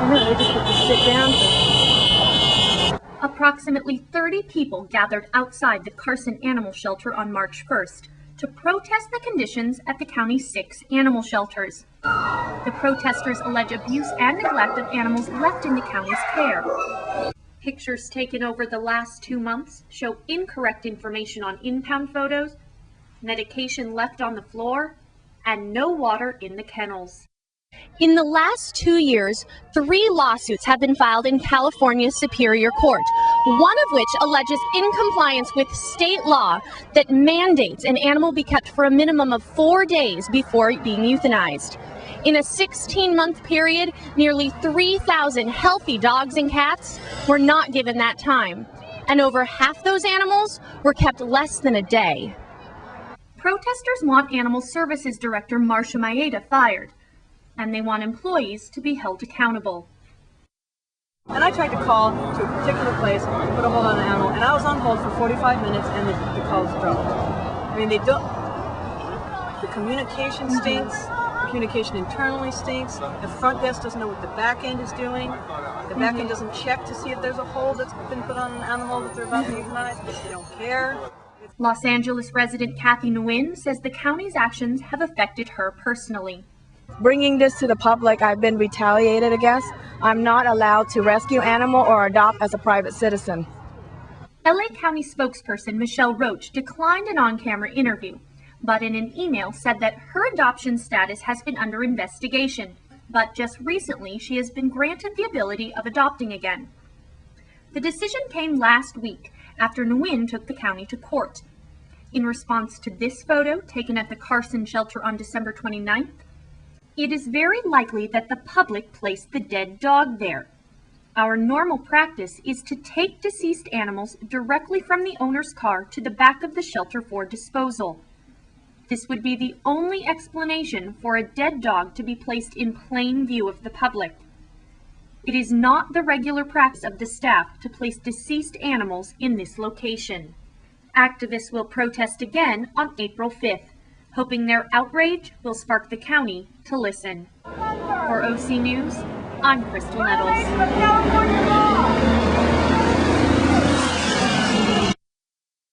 They just put the sit down. Approximately 30 people gathered outside the Carson Animal Shelter on March 1st to protest the conditions at the county's 6 animal shelters. The protesters allege abuse and neglect of animals left in the county's care. Pictures taken over the last 2 months show incorrect information on impound photos, medication left on the floor, and no water in the kennels. In the last 2 years, 3 lawsuits have been filed in California's Superior Court, one of which alleges incompliance with state law that mandates an animal be kept for a minimum of 4 days before being euthanized. In a 16-month period, nearly 3,000 healthy dogs and cats were not given that time, and over half those animals were kept less than a day. Protesters want Animal Services Director Marcia Maeda fired, and they want employees to be held accountable. And I tried to call to a particular place, put a hold on an animal, and I was on hold for 45 minutes and the calls dropped. I mean, they don't, the communication stinks, the communication internally stinks, the front desk doesn't know what the back end is doing, the back end doesn't check to see if there's a hold that's been put on an animal that they're about to euthanize, they don't care. Los Angeles resident Kathy Nguyen says the county's actions have affected her personally. Bringing this to the public, I've been retaliated against. I'm not allowed to rescue animal or adopt as a private citizen. LA County spokesperson Michelle Roach declined an on-camera interview, but in an email said that her adoption status has been under investigation, but just recently she has been granted the ability of adopting again. The decision came last week after Nguyen took the county to court. In response to this photo taken at the Carson shelter on December 29th, it is very likely that the public placed the dead dog there. Our normal practice is to take deceased animals directly from the owner's car to the back of the shelter for disposal. This would be the only explanation for a dead dog to be placed in plain view of the public. It is not the regular practice of the staff to place deceased animals in this location. Activists will protest again on April 5th. Hoping their outrage will spark the county to listen. For OC News, I'm Crystal Nettles.